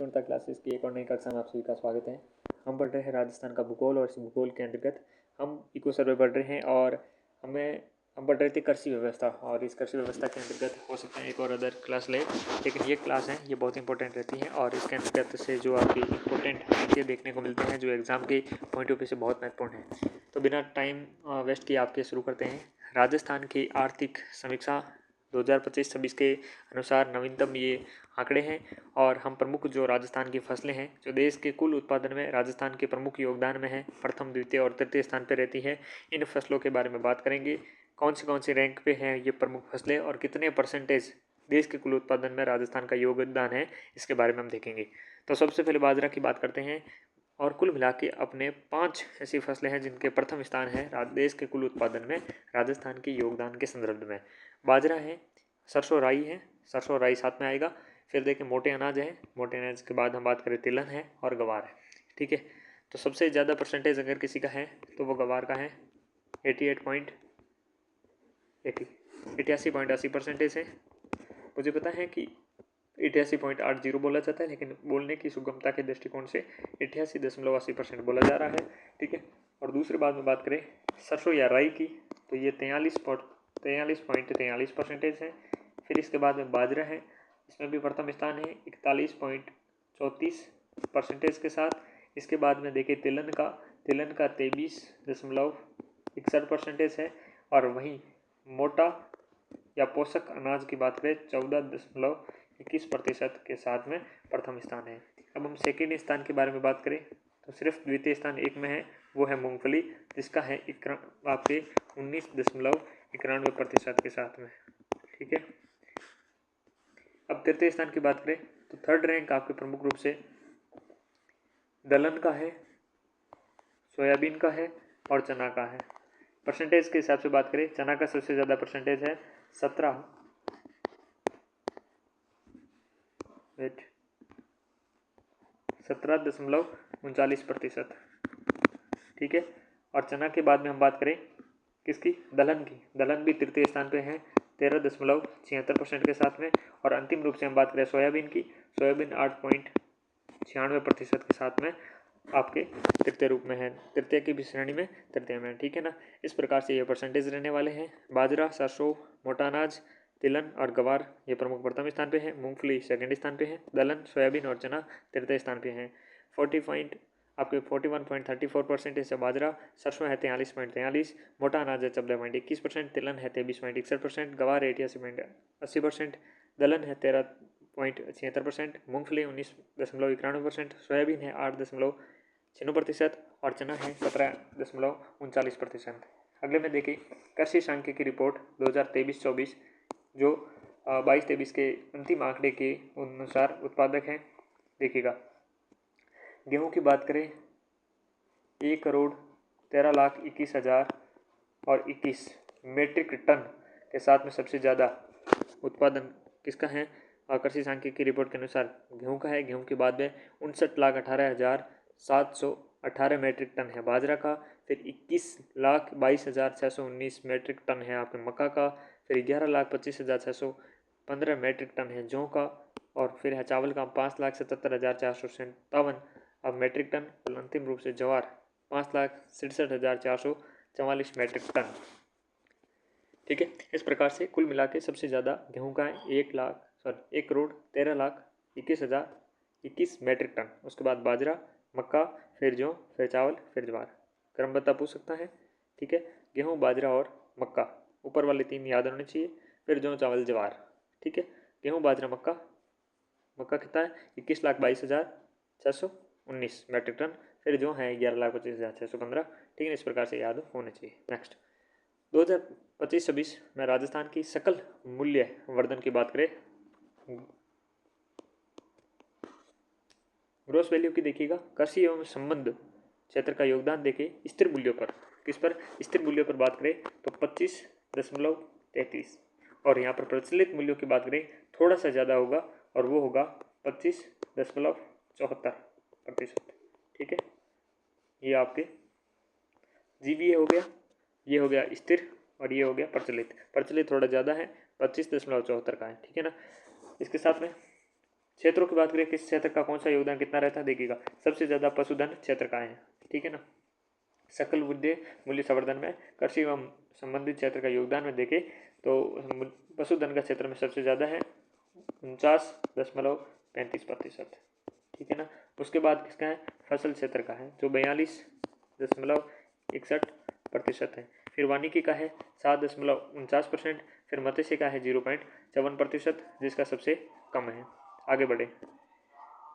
पूर्णता क्लासेस की एक और नई कक्षा में आप सभी का स्वागत है। हम पढ़ रहे हैं राजस्थान का भूगोल और इस भूगोल के अंतर्गत हम इको सर्वे पढ़ रहे हैं और हम पढ़ रहे थे कृषि व्यवस्था। और इस कृषि व्यवस्था के अंतर्गत हो सकता है एक और अदर क्लास ले, लेकिन ये क्लास है ये बहुत इंपॉर्टेंट रहती है और इसके अंतर्गत से जो आपकी इंपॉर्टेंट चीज़ें देखने को मिलते हैं जो एग्ज़ाम के पॉइंट ऑफ व्यू से बहुत महत्वपूर्ण है। तो बिना टाइम वेस्ट किए आपके शुरू करते हैं। राजस्थान की आर्थिक समीक्षा 2025-26 के अनुसार नवीनतम ये आंकड़े हैं और हम प्रमुख जो राजस्थान की फसलें हैं जो देश के कुल उत्पादन में राजस्थान के प्रमुख योगदान में है, प्रथम द्वितीय और तृतीय स्थान पर रहती है। इन फसलों के बारे में बात करेंगे, कौन सी रैंक पे हैं ये प्रमुख फसलें और कितने परसेंटेज देश के कुल उत्पादन में राजस्थान का योगदान है, इसके बारे में हम देखेंगे। तो सबसे पहले बाजरा की बात करते हैं और कुल मिला के अपने 5 ऐसी फसलें हैं जिनके प्रथम स्थान है देश के कुल उत्पादन में राजस्थान के योगदान के संदर्भ में। बाजरा है, सरसों राई है, सरसों राई साथ में आएगा। फिर देखें मोटे अनाज है, मोटे अनाज के बाद हम बात करें तिलहन है और गवार है। ठीक है, तो सबसे ज़्यादा परसेंटेज अगर किसी का है तो वो गवार का है 88.80% है। मुझे पता है कि 88.80 बोला जाता है, लेकिन बोलने की सुगमता के दृष्टिकोण से 88.80% बोला जा रहा है। ठीक है, और दूसरे बात में बात करें सरसों या राई की तो ये 43.43% है। फिर इसके बाद में बाजरा है, इसमें भी प्रथम स्थान है 41.34% के साथ। इसके बाद में देखिए तिलहन का 23.61% है और वहीं मोटा या पोषक अनाज की बात करें 14.21% के साथ में प्रथम स्थान है। अब हम सेकेंड स्थान के बारे में बात करें तो सिर्फ द्वितीय स्थान एक में है, वो है मूंगफली, जिसका है आपके 19.91% के साथ में। ठीक है, अब तृतीय स्थान की बात करें तो थर्ड रैंक आपके प्रमुख रूप से दलहन का है, सोयाबीन का है और चना का है। परसेंटेज के हिसाब से बात करें चना का सबसे ज़्यादा परसेंटेज है 17.39%। ठीक है, और चना के बाद में हम बात करें किसकी, दलहन की। दलहन भी तृतीय स्थान पे है 13.76% के साथ में। और अंतिम रूप से हम बात करें सोयाबीन की, सोयाबीन 8.96% के साथ में आपके तृतीय रूप में है, तृतीय की भी श्रेणी में तृतीय में। ठीक है ना, इस प्रकार से ये परसेंटेज रहने वाले हैं। बाजरा, सरसों, मोटा अनाज, तिलहन और गवार ये प्रमुख प्रथम स्थान पे है, मूंगफली सेकंड स्थान पे है, दलहन, सोयाबीन और चना तृतीय स्थान पे हैं। 41.34% है बाजरा, सरसों है 43.43, मोटा अनाज है 14.21%, तिलहन है 23.61%, गवार 88.80%, दलहन है 13.76%, मूंगफली 19.91%, सोयाबीन है 8.96% और चना है 17.39%। अगले में देखिए कृषि सांख्यिकी रिपोर्ट 2023-24 जो 22-23 के अंतिम आंकड़े के अनुसार उत्पादक हैं। देखिएगा, गेहूं की बात करें 1,13,21,021 मीट्रिक टन के साथ में सबसे ज़्यादा उत्पादन किसका है कृषि सांख्यिकी रिपोर्ट के अनुसार गेहूं का है। गेहूं के बाद में 59,18,718 मीट्रिक टन है बाजरा का, फिर 21,22,619 मीट्रिक टन है आपके मक्का का, फिर 11,25,615 मीट्रिक टन है जौ का, और फिर है चावल का 5,77,457 अब मीट्रिक टन। अंतिम रूप से ज्वार 5,67,444 मीट्रिक टन। ठीक है, इस प्रकार से कुल मिला के सबसे ज़्यादा गेहूं का है 1,13,21,021 मीट्रिक टन। उसके बाद बाजरा, मक्का, फिर जौ, फिर चावल, फिर ज्वार। क्रमबद्ध पूछ सकता है। ठीक है, गेहूं, बाजरा और मक्का, ऊपर वाले 3 याद होने चाहिए, फिर जौ, चावल, ज्वार। ठीक है, गेहूं, बाजरा, मक्का। मक्का कितना है 21,22,619 मीट्रिक टन, फिर जो है 11,25,615। ठीक है, इस प्रकार से याद होने चाहिए। नेक्स्ट 2025-26 में राजस्थान की सकल मूल्य वर्धन की बात करें, ग्रोस वैल्यू की देखिएगा, कृषि एवं संबंध क्षेत्र का योगदान देखिए स्थिर मूल्यों पर, किस पर, स्थिर मूल्यों पर बात करें तो 25.33, और यहाँ पर प्रचलित मूल्यों की बात करें थोड़ा सा ज़्यादा होगा और वो होगा 25.74%। ठीक है, ये आपके जीवीए हो गया, ये हो गया स्थिर और ये हो गया प्रचलित। प्रचलित थोड़ा ज़्यादा है 25.74 का है। ठीक है ना, इसके साथ में क्षेत्रों की बात करें, किस क्षेत्र का कौन सा योगदान कितना रहता है, देखिएगा सबसे ज़्यादा पशुधन क्षेत्र का है, ठीक है ना। सकल वृद्धि मूल्य संवर्धन में कृषि एवं संबंधित क्षेत्र का योगदान में देखें तो पशुधन का क्षेत्र में सबसे ज़्यादा है 49.35%, ठीक है ना। उसके बाद किसका है, फसल क्षेत्र का है जो 42.61% है। फिर वानिकी का है 7.49%। फिर मत्स्य का है 0.54%, जिसका सबसे कम है। आगे बढ़े,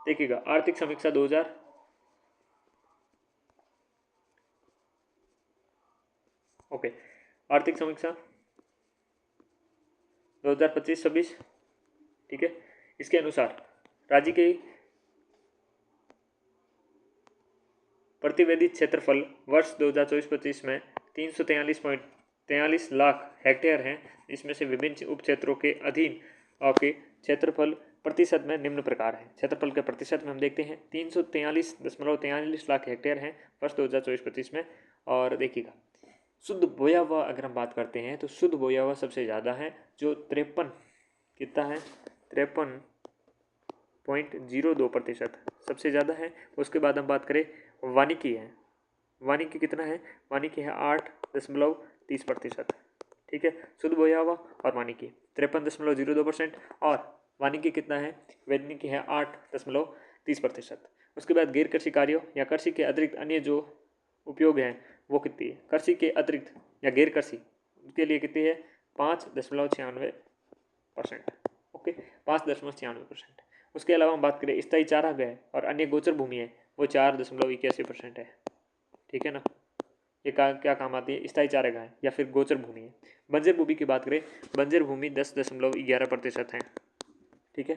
देखिएगा आर्थिक समीक्षा 2000 ओके आर्थिक समीक्षा 2025-26, ठीक है। इसके अनुसार राज्य के प्रतिवेदित क्षेत्रफल वर्ष 2024-25 में 343.43 लाख हेक्टेयर हैं। इसमें से विभिन्न उप क्षेत्रों के अधीन आपके क्षेत्रफल प्रतिशत में निम्न प्रकार है। क्षेत्रफल के प्रतिशत में हम देखते हैं 343.43 लाख हेक्टेयर हैं वर्ष 2024-25 में। और देखिएगा शुद्ध बोया हुआ अगर हम बात करते हैं तो शुद्ध बोया हुआ सबसे ज़्यादा है जो 53 कितना है 53.02% सबसे ज़्यादा है। उसके बाद हम बात करें वानिकी है, वानिकी कितना है, वानिकी है 8.30%, ठीक है। शुद्ध बोया हुआ और वानिकी 53.02% और वानिकी कितना है, वानिकी है 8.30%। उसके बाद गैर कृषि कार्यों या कृषि के अतिरिक्त अन्य जो उपयोग हैं वो कितनी है, कृषि के अतिरिक्त या गैर कृषि के लिए कितनी है 5.96%, ओके 5.96%। उसके अलावा हम बात करें स्थायी चारागाह और अन्य गोचर भूमि है वो 4.81% है, ठीक है ना। ये क्या काम आती है, स्थायी चारागाह या फिर गोचर भूमि है। बंजर भूमि की बात करें, बंजर भूमि 10.11% है, ठीक है।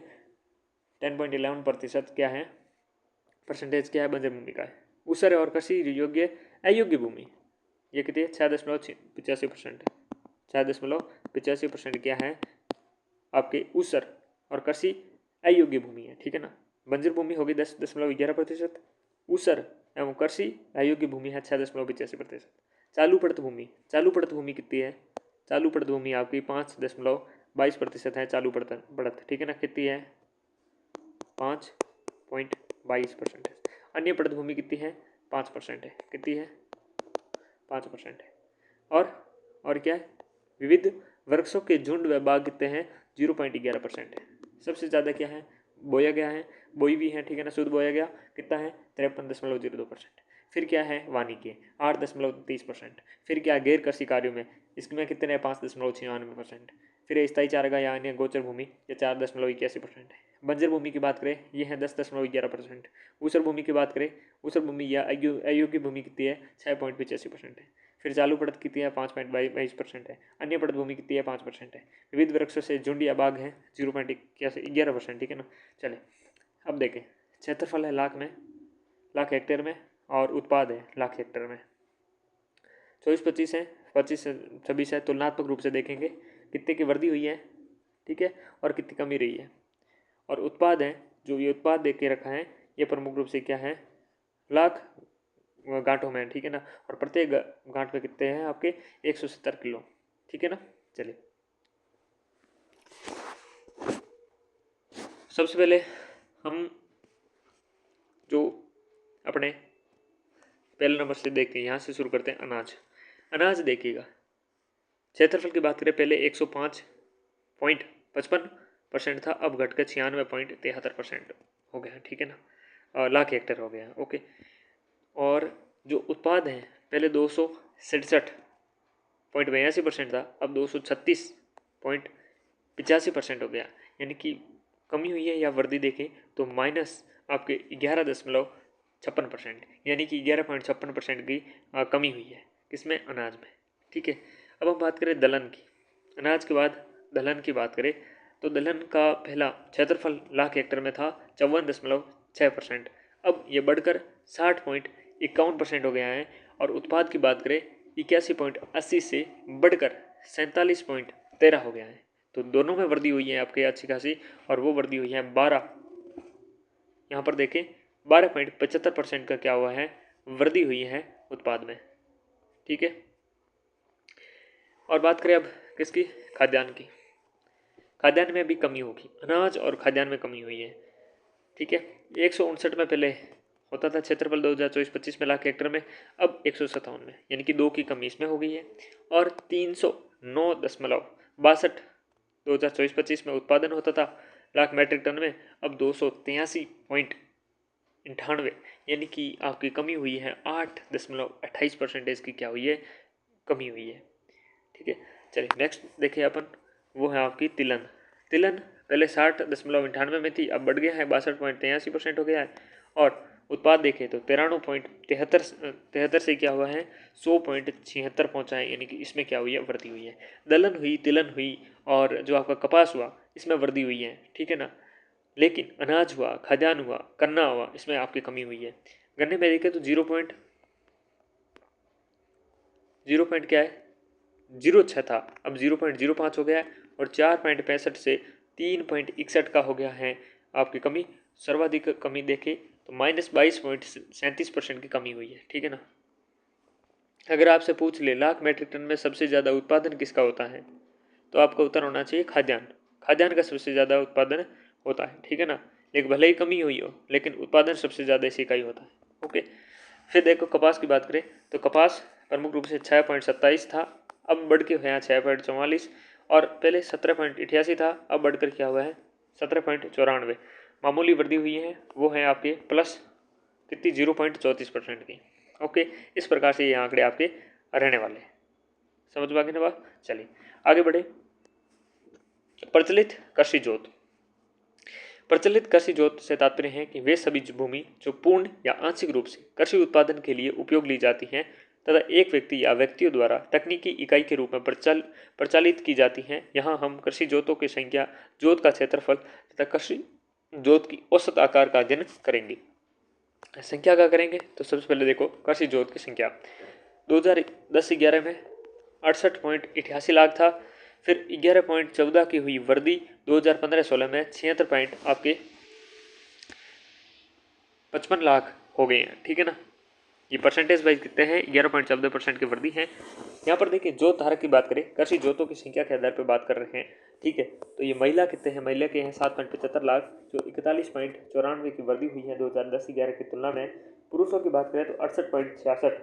10.11% क्या है, परसेंटेज क्या है बंजर भूमि का है। ऊसर और कृषि योग्य अयोग्य भूमि ये कितनी है 6.85% है। 6.85% क्या है आपके ऊसर और कृषि अयोग्य भूमि है, ठीक है ना। बंजर भूमि होगी 10.11%, ऊसर एवं कृषि अयोग्य भूमि है 6.85%। चालू पड़त भूमि, चालू पड़त भूमि कितनी है, चालू पड़त भूमि आपकी 5.22% है चालू पड़त, ठीक है ना। कितनी है 5.22%। अन्य पड़त भूमि कितनी है 5% है, कितनी है 5% है। और क्या है, विविध वृक्षों के झुंड व बाग कितने हैं 0.11% है। सबसे ज़्यादा क्या है बोया गया है, बोई भी है, ठीक है ना। शुद्ध बोया गया कितना है 53.02%। फिर क्या है वानिकी 8.30%। फिर क्या गैर कृषि कार्यों में इसमें कितने 5.96%। फिर स्थायी चारागाह या अन्य गोचर भूमि ये 4.81% है। बंजर भूमि की बात करें ये है 10.11%। ऊसर भूमि की बात करें, ऊसर भूमि या अयोग्य भूमि कितनी है 6.85% है। फिर चालू पड़त कितनी है 5.22% है। अन्य पड़त भूमि कितनी है 5% है। विविध वृक्षों से झुंड या बाग है 0.11%, ठीक है ना। चले अब देखें, क्षेत्रफल है लाख हेक्टेयर में और उत्पाद है लाख हेक्टेयर में। 24-25 है, 25-26 है। तुलनात्मक रूप से देखेंगे कितने की वृद्धि हुई है, ठीक है, और कितनी कमी रही है। और उत्पाद है जो ये उत्पाद दे के रखा है ये प्रमुख रूप से क्या है लाख गांठों में, ठीक है ना। और प्रत्येक गांठ पे कितने हैं आपके 170 किलो, ठीक है ना। चलिए सबसे पहले हम जो अपने पहले नंबर से देखते हैं यहाँ से शुरू करते हैं। अनाज देखिएगा, क्षेत्रफल की बात करें पहले 105.55% था, अब घटकर 96.73% हो गया, ठीक है ना। लाख हेक्टेयर हो गया, ओके। और जो उत्पाद हैं पहले 267.82% था, अब 236.85% हो गया, यानी कि कमी हुई है। या वृद्धि देखें तो माइनस आपके 11.56%, यानी कि 11.56% की कमी हुई है किसमें अनाज में, ठीक है। अब हम बात करें दलहन की, अनाज के बाद दलहन की बात करें तो दलहन का पहला क्षेत्रफल लाख हेक्टेयर में था 54.6%, अब ये बढ़कर 60.51% हो गया है। और उत्पाद की बात करें 81.80 से बढ़कर 47.13 हो गया है। तो दोनों में वृद्धि हुई है आपके अच्छी खासी, और वो वृद्धि हुई है 12, यहाँ पर देखें 12.75% का क्या हुआ है वृद्धि हुई है उत्पाद में, ठीक है। और बात करें अब किसकी, खाद्यान्न की। खाद्यान्न में भी कमी होगी, अनाज और खाद्यान्न में कमी हुई है। ठीक है। 159 में पहले होता था क्षेत्रफल 2024-25 में लाख हेक्टर में, अब 157 में, यानी कि 2 की कमी इसमें हो गई है। और 309.62 2024-25 में उत्पादन होता था लाख मैट्रिक टन में, अब 283.98, यानी कि आपकी कमी हुई है 8.28% की क्या हुई है, कमी हुई है। ठीक है, चलिए नेक्स्ट देखिए अपन, वो है आपकी तिलन। तिलन पहले 60.98 में थी, अब बढ़ गया है 62.83% हो गया है। और उत्पाद देखें तो 93.73 से क्या हुआ है, 100.76 पहुंचा है, यानी कि इसमें क्या हुई है, वृद्धि हुई है। दलहन हुई, तिलन हुई, और जो आपका कपास हुआ इसमें वृद्धि हुई है, ठीक है ना। लेकिन अनाज हुआ, खाद्यान्न हुआ, गन्ना हुआ, इसमें आपकी कमी हुई है। गन्ने में देखें तो 0 क्या है, 0.6 था, अब 0.05 हो गया है। और 4.65 से 3.61 का हो गया है आपकी कमी। सर्वाधिक कमी देखें तो -22.37% की कमी हुई है, ठीक है ना। अगर आपसे पूछ ले लाख मैट्रिक टन में सबसे ज़्यादा उत्पादन किसका होता है, तो आपका उत्तर होना चाहिए खाद्यान्न। खाद्यान्न का सबसे ज़्यादा उत्पादन होता है, ठीक है ना। लेकिन भले ही कमी हुई हो, लेकिन उत्पादन सबसे ज़्यादा इसी का ही होता है। ओके, फिर देखो कपास की बात करें तो कपास प्रमुख रूप से 6.27 था, अब बढ़ के हुआ 6.44। और पहले 17.88 था, अब बढ़कर क्या हुआ है 17.94। मामूली वृद्धि हुई है, वो है आपके प्लस कितनी 0.34% की। ओके, इस प्रकार से ये आंकड़े आपके रहने वाले हैं। समझ में आ गई ना बात। चलिए आगे बढ़े। प्रचलित कृषि जोत। प्रचलित कृषि जोत से तात्पर्य है कि वे सभी भूमि जो पूर्ण या आंशिक रूप से कृषि उत्पादन के लिए उपयोग ली जाती हैं तथा एक व्यक्ति या व्यक्तियों द्वारा तकनीकी इकाई के रूप में प्रचालित की जाती हैं। यहाँ हम कृषि जोतों की संख्या, जोत का क्षेत्रफल तथा कृषि जोत की औसत आकार का अध्ययन करेंगे। संख्या का करेंगे तो सबसे पहले देखो कृषि जोत की संख्या 2010-11 में 68.88 लाख था। फिर 11.14 की हुई वृद्धि 2015-16 में 76 आपके 55 लाख हो गए हैं, ठीक है ना। ये परसेंटेज वाइज कितने हैं, 11.14% की वृद्धि है। यहाँ पर देखिए जोत धारक की बात करें, कृषि जोतों की संख्या के आधार पर बात कर रहे हैं, ठीक है। तो ये महिला कितने हैं, महिला के हैं 7.75 लाख, जो 41.94 की वृद्धि हुई है 2010-11 की तुलना में। पुरुषों की बात करें तो 68.66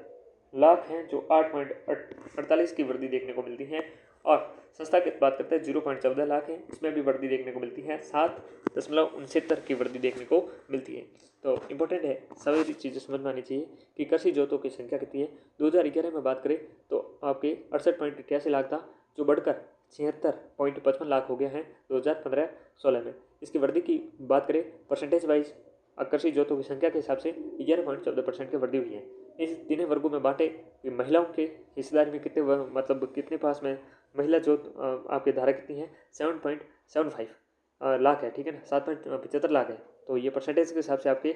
लाख हैं, जो 8.48 की वृद्धि देखने को मिलती है। और संस्था की बात करते हैं 0.14 लाख है, इसमें भी वृद्धि देखने को मिलती है, 7.69 की वृद्धि देखने को मिलती है। तो इंपॉर्टेंट है, सभी चीज़ें समझ में आनी चाहिए कि कृषि जोतों की संख्या कितनी है। 2011 में बात करें तो आपके 68.88 लाख था, जो बढ़कर 76.55 लाख हो गया है 2015-16 में। इसकी वृद्धि की बात करें परसेंटेज वाइज, कृषि जोतों की संख्या के हिसाब से 11.14% की वृद्धि हुई है। इस तीनों वर्गों में बांटे कि महिलाओं के हिस्सेदारी में कितने मतलब कितने पास में महिला जोत आपके धारा कितनी है, 7.75 लाख है, ठीक है ना, 7.75 लाख है। तो ये परसेंटेज के हिसाब से आपके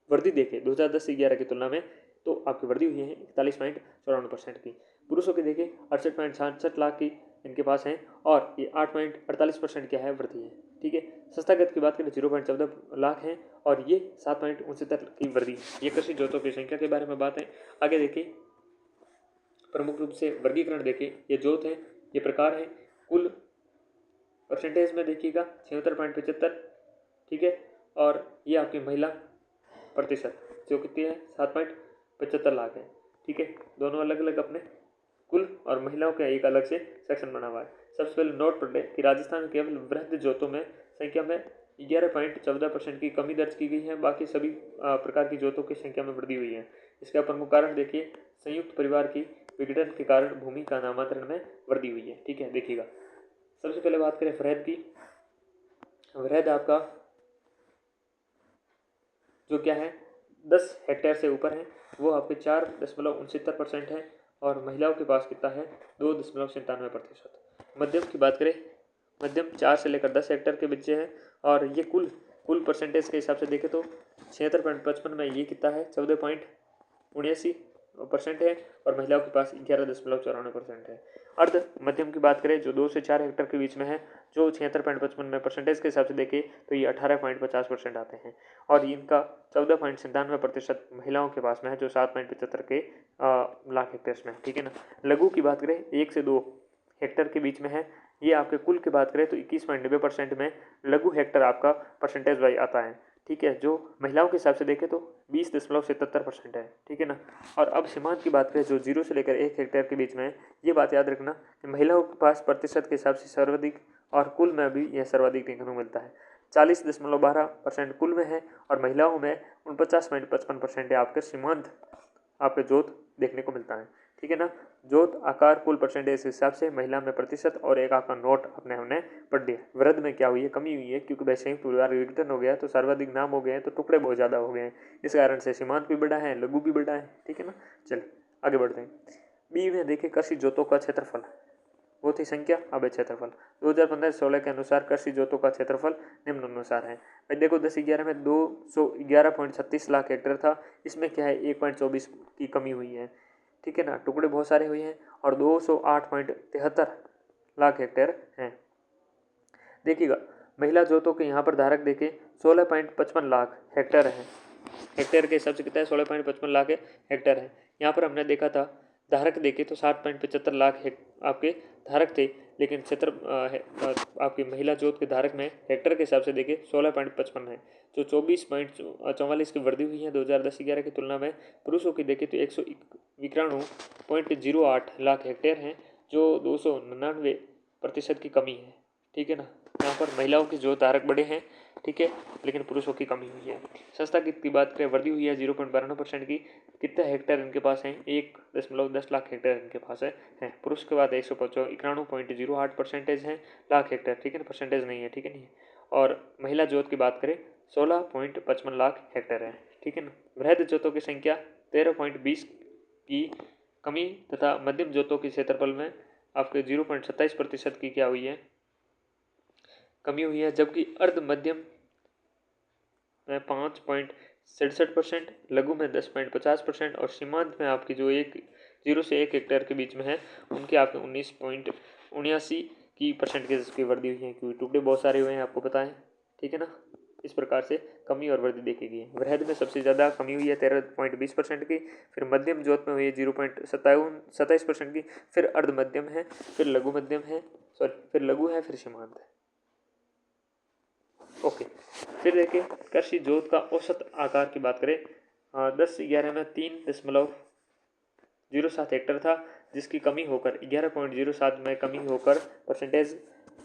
वृद्धि देखें 2010-11 की तुलना में, तो आपकी वृद्धि हुई है 41.54% की। पुरुषों की देखें 68.66 लाख की इनके पास हैं, और ये 8.48% क्या है, वृद्धि है, ठीक है। संस्थागत की बात करें 0.14 लाख हैं, और ये 7.69 की वृद्धि। ये कृषि जोतों की संख्या के बारे में बात है। आगे देखिए प्रमुख रूप से वर्गीकरण देखें, ये जोत है, ये प्रकार है। कुल परसेंटेज में देखिएगा 76.75, ठीक है। और ये आपकी महिला प्रतिशत जो कितनी है, 7.75 लाख है, ठीक है। दोनों अलग अलग अपने कुल और महिलाओं का एक अलग से सेक्शन बना हुआ है। सबसे पहले नोट कर लें कि राजस्थान में केवल वृहद जोतों में संख्या में 11.14% की कमी दर्ज की गई है, बाकी सभी प्रकार की जोतों की संख्या में वृद्धि हुई है। इसका प्रमुख कारण देखिए संयुक्त परिवार की विघटन के कारण भूमि का नामांतरण में वृद्धि हुई है, ठीक है। देखिएगा सबसे पहले बात करें वृहद की। वृहद आपका जो क्या है 10 हेक्टेयर से ऊपर है, वो आपके 4.69% है, और महिलाओं के पास कितना है 2.97%। मध्यम की बात करें, मध्यम 4 से लेकर 10 हेक्टेयर के बच्चे हैं, और ये कुल परसेंटेज के हिसाब से देखें तो 76.55 में ये कितना है 14.79% है, और महिलाओं के पास 11.94% है। अर्ध मध्यम की बात करें जो 2 से 4 हेक्टेयर के बीच में है, जो 76.55 में परसेंटेज के हिसाब से देखें तो ये 18.50% आते हैं, और इनका 14.97% महिलाओं के पास में है, जो 7.75 के लाख हेक्टेयर में, ठीक है ना। लघु की बात करें 1 से 2 हेक्टेयर के बीच में है, ये आपके कुल की बात करें तो 21.90% में लघु हेक्टर आपका परसेंटेज वाइज आता है, ठीक है, जो महिलाओं के हिसाब से देखें तो 20.77% है, ठीक है ना। और अब सीमांत की बात करें जो 0 से लेकर 1 हेक्टेयर के बीच में है, ये बात याद रखना कि महिलाओं के पास प्रतिशत के हिसाब से सर्वाधिक और कुल में भी यह सर्वाधिक देखने को मिलता है। 40.12% कुल में है और महिलाओं में 49.55% है आपके सीमांत आपके जोत देखने को मिलता है, ठीक है ना। जोत आकार कुल परसेंटेज के हिसाब से महिला में प्रतिशत और एक आकार नोट अपने हमने पढ़ दिया। वृद्ध में क्या हुई है, कमी हुई है, क्योंकि वैसे ही परिवार विघटन हो गया तो सर्वाधिक नाम हो गए हैं तो टुकड़े बहुत ज़्यादा हो गए हैं, इस कारण से सीमांत भी बढ़ा है, लघु भी बढ़ा है, ठीक है ना। चलिए आगे बढ़ते हैं। बी में देखिए कृषि जोतों का क्षेत्रफल, वो थी संख्या, अब है क्षेत्रफल। 2015-16 के अनुसार कृषि जोतों का क्षेत्रफल निम्नानुसार है। भाई देखो 10-11 में 211.36 लाख हेक्टेयर था, इसमें क्या है 1.24 की कमी हुई है, ठीक है ना। टुकड़े बहुत सारे हुए हैं और 208.73 लाख हेक्टेयर हैं। देखिएगा महिला जोतों के यहाँ पर धारक देखे 16.55 लाख हेक्टेयर है। हेक्टेयर के हिसाब से कितना है, 16.55 लाख हेक्टेयर है। यहाँ पर हमने देखा था धारक देखे तो 60.75 लाख आपके धारक थे, लेकिन क्षेत्र आपकी महिला जोत के धारक में हेक्टेयर के हिसाब से देखे 16.55 है, जो 24.44 की वृद्धि हुई है 2010-11 की तुलना में। पुरुषों की देखे तो 191.08 लाख हेक्टेयर हैं, जो 299% की कमी है, ठीक है ना। यहाँ पर महिलाओं की जोत धारक बड़े हैं, ठीक है, लेकिन पुरुषों की कमी हुई है। संस्था की बात करें वृद्धि हुई है 0.92% की। कितने हेक्टेयर इनके पास हैं, 1.10 लाख हेक्टेयर इनके पास है। पुरुष के बाद 191.08% है लाख हेक्टेयर, ठीक है ना, परसेंटेज नहीं है, ठीक है नहीं। और महिला जोत की बात करें 16.55 लाख हेक्टेयर है, ठीक है ना। वृहद जोतों की संख्या 13.20 की कमी तथा मध्यम जोतों के क्षेत्रफल में आपके 0.27% की क्या हुई है, कमी हुई है। जबकि अर्ध मध्यम में 5.67%, लघु में 10.50% और सीमांत में आपकी जो 0 से 1 हेक्टेयर के बीच में है उनके आपके 19.79 की परसेंटेज की वृद्धि हुई है, क्योंकि टुकड़े बहुत सारे हुए हैं, आपको पता है, ठीक है ना। इस प्रकार से कमी और वृद्धि देखी गई है। वृहद में सबसे ज़्यादा कमी हुई है 13.20% की, फिर मध्यम जोत में हुई है 0.27% की, फिर अर्ध मध्यम है, फिर लघु मध्यम है, फिर लघु है, फिर सीमांत है। ओके, फिर देखिए कृषि जोत का औसत आकार की बात करें 10-11 में 3.07 हेक्टर था, जिसकी कमी होकर 11.07 में कमी होकर परसेंटेज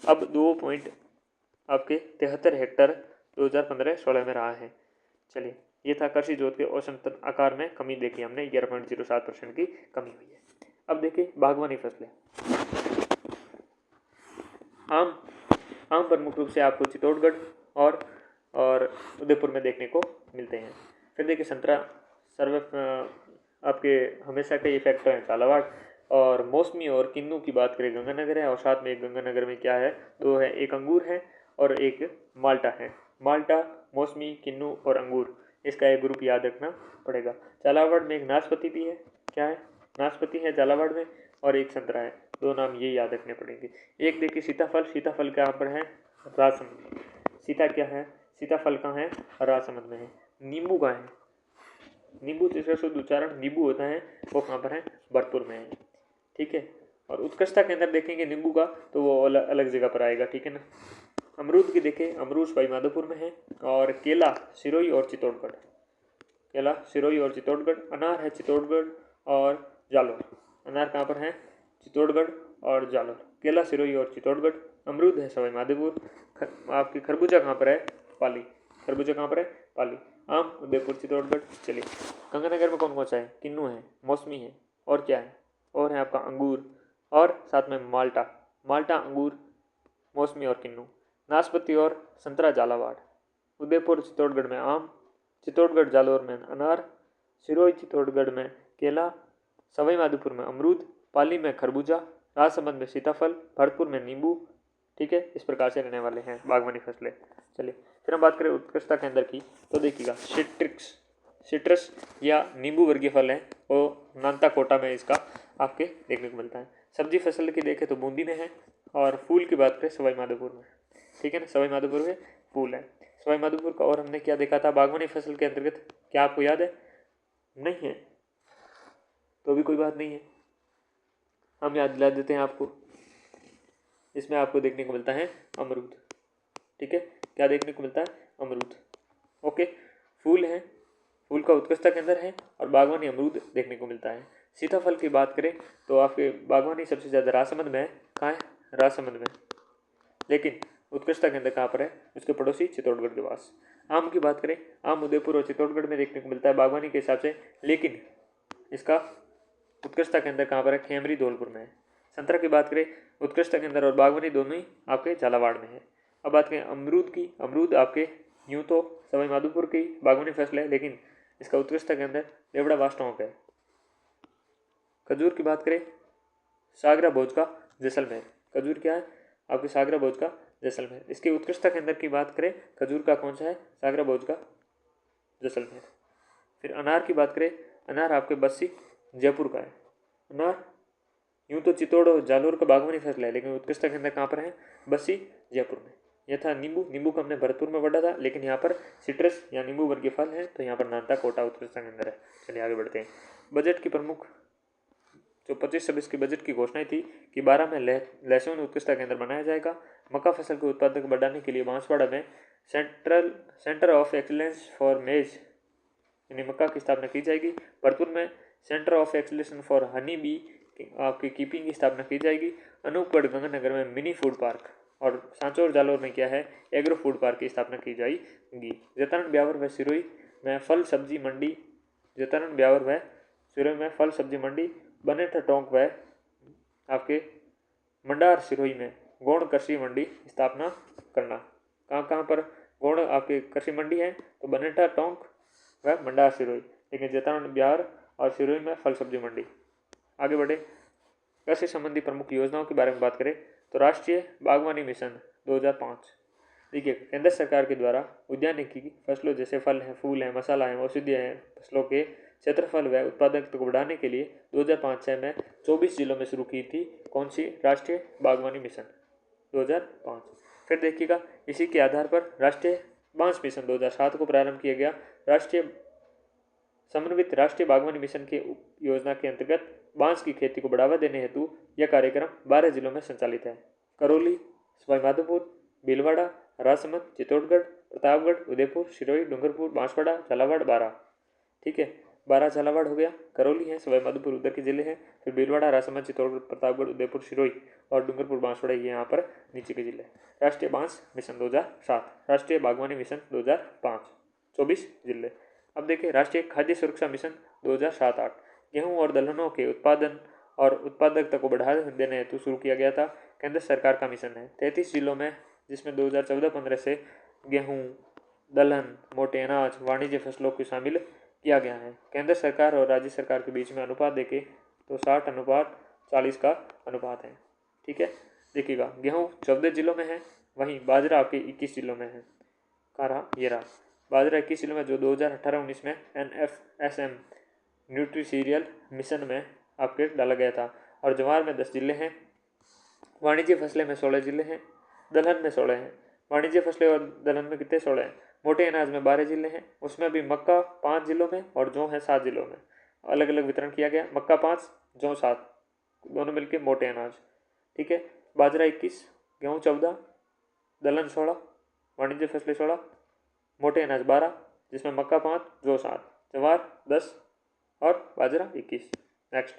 अब 2.73 हेक्टर 2015-16 में रहा है। चलिए ये था कृषि जोत के औसत आकार में कमी देखी हमने, 11.07% की कमी हुई है। अब देखिए बागवानी फसलें। आम प्रमुख रूप से आपको चित्तौड़गढ़ और उदयपुर में देखने को मिलते हैं। फिर देखिए संतरा आपके हमेशा के ये फैक्टर हैं झालावाड़। और मौसमी और किन्नू की बात करें गंगानगर है, और साथ में एक गंगानगर में क्या है, दो है, एक अंगूर है और एक माल्टा है। माल्टा, मौसमी, किन्नू और अंगूर, इसका एक ग्रुप याद रखना पड़ेगा। झालावाड़ में एक नाशपाती भी है, क्या है, नाशपाती है झालावाड़ में, और एक संतरा है, दो नाम ये याद रखने पड़ेंगे। एक देखिए सीताफल, सीताफल कहाँ पर है, राजसमंद। सीता क्या है, सीताफल कहाँ है, राजसमंद में है। नींबू कहाँ है, नींबू जिसका शुद्ध उच्चारण नींबू होता है, वो कहाँ पर है, भरतपुर में है, ठीक है। और उत्कृष्टता के अंदर देखेंगे नींबू का तो वो अलग जगह पर आएगा, ठीक है ना। अमरूद की देखें, अमरूद सवाईमाधोपुर में है, और केला सिरोही और चित्तौड़गढ़, केला सिरोही और चित्तौड़गढ़। अनार है चित्तौड़गढ़ और जालोर, अनार कहाँ पर है, चित्तौड़गढ़ और जालोर। केला सिरोही और चित्तौड़गढ़। अमरूद है सवाईमाधोपुर। आपकी खरबूजा कहाँ पर है, पाली, खरबूजा कहाँ पर है, पाली। आम उदयपुर चित्तौड़गढ़। चलिए गंगानगर में कौन कौन सा है, किन्नू है, मौसमी है, और क्या है, और है आपका अंगूर, और साथ में माल्टा, माल्टा, अंगूर, मौसमी और किन्नू। नाशपाती और संतरा झालावाड़। उदयपुर चित्तौड़गढ़ में आम, चित्तौड़गढ़ जालोर में अनार, सिरोही चित्तौड़गढ़ में केला, सवाईमाधोपुर में अमरूद, पाली में खरबूजा, राजसमंद में सीताफल, भरतपुर में नींबू, ठीक है। इस प्रकार से रहने वाले हैं बागवानी फसलें। चलिए फिर हम बात करें उत्कृष्टता के अंदर की, तो देखिएगा सिट्रस या नींबू वर्गीय फल है, वो नानता कोटा में इसका आपके देखने को मिलता है। सब्जी फसल की देखें तो बूंदी में है, और फूल की बात करें सवाईमाधोपुर में, ठीक है ना, सवाईमाधोपुर में फूल है, सवाईमाधोपुर का। और हमने क्या देखा था बागवानी फसल के अंतर्गत, क्या आपको याद है, नहीं है तो भी कोई बात नहीं है, हम याद दिला देते हैं आपको। इसमें आपको देखने को मिलता है अमरूद, ठीक है, क्या देखने को मिलता है, अमरूद। ओके, फूल हैं, फूल का उत्कृष्टता के अंदर है और बागवानी अमरूद देखने को मिलता है। सीताफल की बात करें तो आपके बागवानी सबसे ज़्यादा राजसमंद में है। कहाँ है? राजसमंद में। लेकिन उत्कृष्टता के अंदर कहाँ पर है? उसके पड़ोसी चित्तौड़गढ़ के पास। आम की बात करें, आम उदयपुर और चित्तौड़गढ़ में देखने को मिलता है बागवानी के हिसाब से, लेकिन इसका उत्कृष्टता के अंदर कहाँ पर है? खेमरी धौलपुर में है। संतरा की बात करें, उत्कृष्टता के अंदर और बागवानी दोनों ही आपके झालावाड़ में है। अब बात करें अमरूद की, अमरूद आपके यूँ तो सवाई माधोपुर की बागवानी फसल है, लेकिन इसका उत्कृष्टता के अंदर लेवड़ा वास्टोंक है। खजूर की बात करें, सागरा भोज का जैसलमेर। खजूर क्या है? आपके सागरा भोज का जैसलमेर। इसकी उत्कृष्टता के अंदर की बात करें, खजूर का कौन सा है? सागरा भोज का जैसलमेर। फिर अनार की बात करें, अनार आपके बस्सी जयपुर का है। अनार यूँ तो चित्तौड़ और जालोर का बागवानी फसल है, लेकिन उत्कृष्टता के अंदर कहाँ पर है? बस्सी जयपुर में। यह था नींबू, नींबू को हमने भरतपुर में बढ़ा था, लेकिन यहाँ पर सिट्रस या नींबू वर्गीय फल है, तो यहाँ पर नानता कोटा उत्कृष्टता के अंदर है। चलिए आगे बढ़ते हैं। बजट की प्रमुख जो 25-26 की बजट की घोषणाएं थी कि 12 में लहसुन उत्कृष्टता केंद्र बनाया जाएगा। मक्का फसल के उत्पादन को बढ़ाने के लिए बांसवाड़ा में सेंटर ऑफ एक्सीलेंस फॉर मेज यानी मक्का की स्थापना की जाएगी। भरतपुर में centre of excellence for honey bee आपकी कीपिंग की स्थापना की जाएगी। अनूपगढ़ गंगानगर में मिनी फूड पार्क और सांचौर जालौर में क्या है? एग्रो फूड पार्क की स्थापना की जाएगी। जतारण ब्यावर व सिरोही में फल सब्जी मंडी, जतारण ब्यावर व सिरोही में फल सब्जी मंडी, बनेठा टोंक व आपके मंडार सिरोही में गौण कृषि मंडी स्थापना करना। कहाँ कहाँ पर गौण आपके कृषि मंडी है? तो बनेठा टोंक व मंडार सिरोही, लेकिन जतारण ब्यावर और सिरोही में फल सब्जी मंडी। आगे बढ़े, कृषि संबंधी प्रमुख योजनाओं के बारे में बात करें तो राष्ट्रीय बागवानी मिशन 2005। देखिए, केंद्र सरकार के द्वारा उद्यानिकी फसलों जैसे फल हैं, फूल हैं, मसाला हैं, औषधियाँ हैं, फसलों के क्षेत्रफल व उत्पादकता को बढ़ाने के लिए 2005-6 में 24 जिलों में शुरू की थी कौन सी? राष्ट्रीय बागवानी मिशन 2005। फिर देखिएगा, इसी के आधार पर राष्ट्रीय बांस मिशन 2007 को प्रारंभ किया गया। राष्ट्रीय समन्वित राष्ट्रीय बागवानी मिशन के योजना के अंतर्गत बांस की खेती को बढ़ावा देने हेतु यह कार्यक्रम 12 जिलों में संचालित है। करौली, सवाई माधोपुर, भीलवाड़ा, राजसमंद, चित्तौड़गढ़, प्रतापगढ़, उदयपुर, सिरोही, डूंगरपुर, बांसवाड़ा, झालावाड़, बारां। ठीक है, 12 झालावाड़ हो गया, करौली है, सवाई माधोपुर उधर के जिले हैं, फिर भीलवाड़ा, राजसमंद, चित्तौड़गढ़, प्रतापगढ़, उदयपुर, सिरोही और डूंगरपुर, बांसवाड़ा ये यहाँ पर नीचे के जिले। राष्ट्रीय बांस मिशन 2007, राष्ट्रीय बागवानी मिशन 2005, 24 जिले। अब देखिए, राष्ट्रीय खाद्य सुरक्षा मिशन 2007-8 गेहूं और दलहनों के उत्पादन और उत्पादकता को बढ़ा देने हेतु शुरू किया गया था। केंद्र सरकार का मिशन है 33 जिलों में, जिसमें 2014-15 से गेहूं, दलहन, मोटे अनाज, वाणिज्य फसलों को शामिल किया गया है। केंद्र सरकार और राज्य सरकार के बीच में अनुपात देखें तो 60:40 का अनुपात है। ठीक है, देखिएगा, गेहूं 14 जिलों में है, वहीं बाजरा आपके 21 जिलों में है। कहाँ रहा? ये रहा बाजरा 21 जिलों में, जो 2018-19 में NFSM न्यूट्री सीरियल मिशन में आपके डाला गया था। और ज्वार में 10 जिले हैं, वाणिज्य फसलें में 16 जिले हैं, दलहन में 16 हैं। वाणिज्य फसलें और दलहन में कितने? 16 हैं। मोटे अनाज में 12 जिले हैं, उसमें भी मक्का 5 जिलों में और जौ है 7 जिलों में। अलग अलग वितरण किया गया, मक्का 5, जौ 7, दोनों मिलके मोटे अनाज। ठीक है, बाजरा 21, गेहूँ 14, दलहन 16, वाणिज्य फसलें 16, मोटे अनाज 12, जिसमें मक्का 5, जौ 7, जवार 10 और बाजरा 21। नेक्स्ट,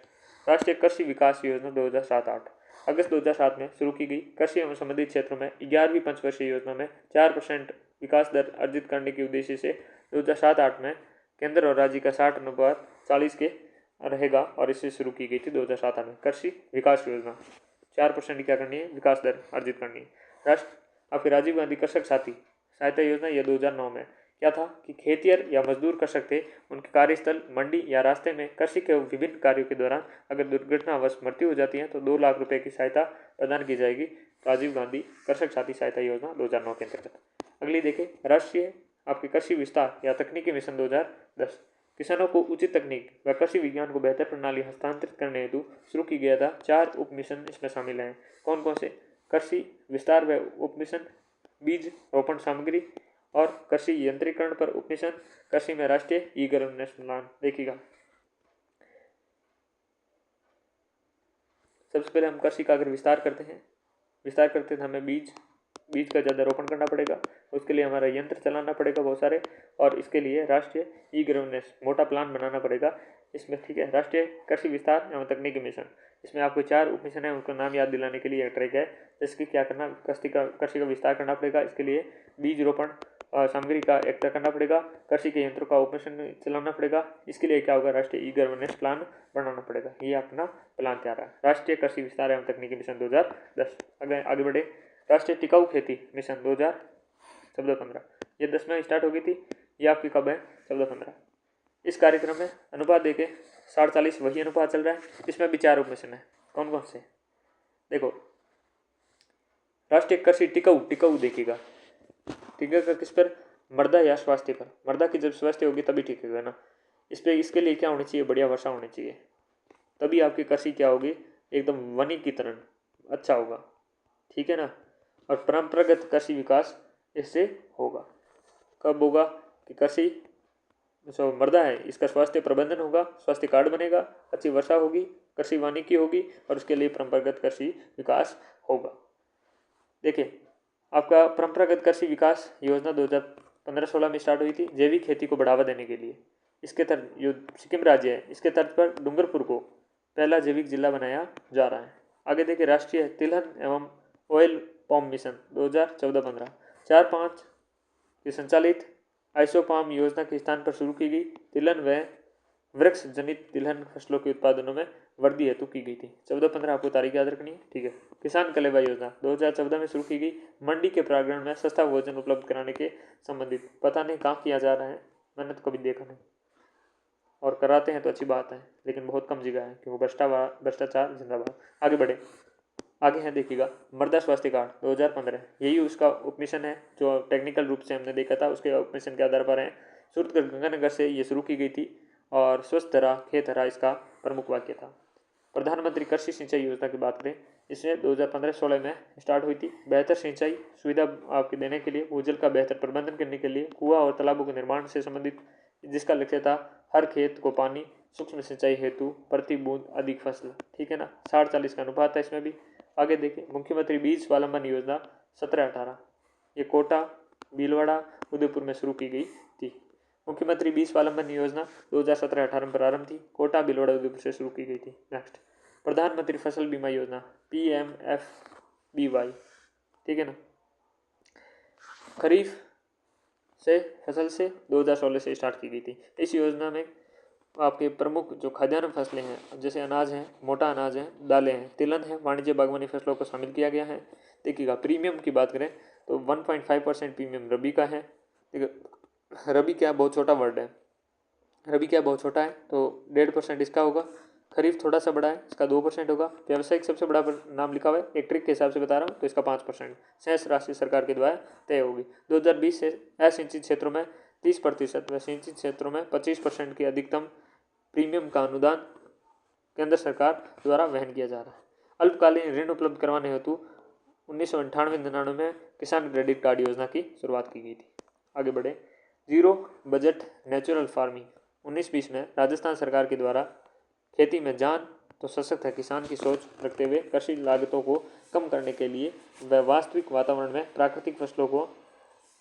राष्ट्रीय कृषि विकास योजना 2007-8 अगस्त 2007 में शुरू की गई। कृषि एवं संबंधित क्षेत्रों में 11वीं पंचवर्षीय योजना में 4% विकास दर अर्जित करने के उद्देश्य से 2007-8 में केंद्र और राज्य का 60:40 के रहेगा और इससे शुरू की गई थी 2007 में कृषि विकास योजना। 4% क्या करनी है? विकास दर अर्जित करनी है। राष्ट्र आपके राजीव गांधी कृषक साथी सहायता योजना, यह 2009 में क्या था कि खेतिहर या मजदूर कृषक थे, उनके कार्यस्थल, मंडी या रास्ते में कृषि के विभिन्न कार्यों के दौरान अगर दुर्घटनावश मृत्यु हो जाती है तो 2 लाख रुपए की सहायता प्रदान की जाएगी। राजीव गांधी कृषक साथी सहायता योजना 2009 के अंतर्गत। अगली देखें, राष्ट्रीय आपके कृषि विस्तार या तकनीकी मिशन 2010 किसानों को उचित तकनीक व कृषि विज्ञान को बेहतर प्रणाली हस्तांतरित करने हेतु शुरू की गया था। 4 उप मिशन इसमें शामिल हैं। कौन कौन से? कृषि विस्तार व उप मिशन, बीज रोपण सामग्री और कृषि यंत्रीकरण पर उप मिशन, कृषि में राष्ट्रीय ई गवर्नेंस प्लान। देखिएगा, सबसे पहले हम कृषि का अगर विस्तार करते हैं तो हमें बीज बीज का ज़्यादा रोपण करना पड़ेगा, उसके लिए हमारा यंत्र चलाना पड़ेगा बहुत सारे, और इसके लिए राष्ट्रीय ई गवर्नेंस मोटा प्लान बनाना पड़ेगा इसमें, ठीक है। राष्ट्रीय कृषि विस्तार एवं तकनीकी मिशन, इसमें आपको 4 उप मिशन है, उनका नाम याद दिलाने के लिए एक ट्रैक है। जिसकी क्या करना, कृषि का विस्तार करना पड़ेगा, इसके लिए बीज रोपण सामग्री का एकत्र करना पड़ेगा, कृषि के यंत्रों का ऑपरेशन चलाना पड़ेगा। इसके लिए क्या होगा, राष्ट्रीय ई गवर्नेंस प्लान बनाना पड़ेगा। ये अपना प्लान तैयार है, राष्ट्रीय कृषि विस्तार एवं तकनीकी मिशन 2010। आगे बढ़े, राष्ट्रीय टिकाऊ खेती मिशन 2014-15, ये 10 में स्टार्ट हो गई थी। ये आपकी कब है, 14-15। इस कार्यक्रम में अनुपात देके 47 वही अनुपात चल रहा है। इसमें भी 4 उप मिशन है, कौन कौन से देखो। राष्ट्रीय कृषि टिकाऊ देखिएगा, टिकेगा किस पर, मृदा या स्वास्थ्य पर। मृदा की जब स्वास्थ्य होगी तभी टिकेगा ना। इस पे इसके लिए क्या होनी चाहिए, बढ़िया वर्षा होनी चाहिए, तभी आपकी कृषि क्या होगी, एकदम वनी की तरह अच्छा होगा, ठीक है ना। और परंपरागत कृषि विकास इससे होगा, कब होगा कि कृषि जो मृदा है इसका स्वास्थ्य प्रबंधन होगा, स्वास्थ्य कार्ड बनेगा, अच्छी वर्षा होगी, कृषि वानिकी होगी, और उसके लिए परंपरागत कृषि विकास होगा। देखिए, आपका परंपरागत कृषि विकास योजना 2015-16 में स्टार्ट हुई थी, जैविक खेती को बढ़ावा देने के लिए। इसके तहत जो सिक्किम राज्य है, इसके तर्ज पर डूंगरपुर को पहला जैविक जिला बनाया जा रहा है। आगे देखिए, राष्ट्रीय तिलहन एवं ऑयल पाम मिशन 2014-15, 4-5 की संचालित आइसोपाम योजना के स्थान पर शुरू की गई। तिलहन व वृक्ष जनित तिलहन फसलों के उत्पादनों में वृद्धि हेतु की गई थी। 14-15 आपको तारीख याद रखनी है, ठीक है। किसान कलेवा योजना 2014 में शुरू की गई, मंडी के प्रांगण में सस्ता भोजन उपलब्ध कराने के संबंधित। पता नहीं कहाँ किया जा रहा है, मैंने तो कभी देखा नहीं, और कराते हैं तो अच्छी बात है, लेकिन बहुत कम जगह है क्योंकि भ्रष्टाचार जिंदाबाद। आगे बढ़े, आगे है देखिएगा, मृदा स्वास्थ्य कार्ड 2015, यही उसका उपमिशन है जो टेक्निकल रूप से हमने देखा था, उसके उपमिशन के आधार पर है। सूरतगढ़ गंगानगर से ये शुरू की गई थी, और स्वस्थ धरा खेत हरा इसका प्रमुख वाक्य था। प्रधानमंत्री कृषि सिंचाई योजना की बात करें, इसमें 2015-16 में स्टार्ट हुई थी। बेहतर सिंचाई सुविधा आपके देने के लिए, भूजल का बेहतर प्रबंधन करने के लिए, कुआं और तालाबों के निर्माण से संबंधित, जिसका लक्ष्य था हर खेत को पानी, सूक्ष्म सिंचाई हेतु प्रति बूंद अधिक फसल, ठीक है ना। 60-40 का अनुपात है इसमें भी। आगे देखिए, मुख्यमंत्री बीज स्वावलंबन योजना 17-18, ये कोटा, भीलवाड़ा, उदयपुर में शुरू की गई थी। मुख्यमंत्री बीज स्वावलंबन योजना 2017-18 में प्रारंभ थी, कोटा, भीलवाड़ा, उदयपुर से शुरू की गई थी। नेक्स्ट, प्रधानमंत्री फसल बीमा योजना PMFBY, ठीक है ना, खरीफ से फसल से 2016 से स्टार्ट की गई थी। इस योजना में आपके प्रमुख जो खाद्यान्न फसलें हैं, जैसे अनाज हैं, मोटा अनाज हैं, दालें हैं, तिलहन है, वाणिज्य बागवानी फसलों को शामिल किया गया है। देखिएगा, प्रीमियम की बात करें तो 1.5% प्रीमियम रबी का है। रबी क्या बहुत छोटा वर्ड है, रबी क्या बहुत छोटा है, तो 1.5% इसका होगा। खरीफ थोड़ा सा बड़ा है, इसका 2% होगा। व्यावसायिक सबसे बड़ा नाम लिखा हुआ है, एक ट्रिक के हिसाब से बता रहा हूँ, तो इसका 5%। शेष राशि सरकार के द्वारा तय होगी। 2020 से असिंचित क्षेत्रों में 30% व सिंचित क्षेत्रों में 25% की अधिकतम प्रीमियम का अनुदान केंद्र सरकार द्वारा वहन किया जा रहा है। अल्पकालीन ऋण उपलब्ध करवाने हेतु 1998-99 में किसान क्रेडिट कार्ड योजना की शुरुआत की गई थी। आगे बढ़े, जीरो बजट नेचुरल फार्मिंग 1920 में राजस्थान सरकार के द्वारा खेती में जान तो सशक्त है किसान की सोच रखते हुए कृषि लागतों को कम करने के लिए व वास्तविक वातावरण में प्राकृतिक फसलों को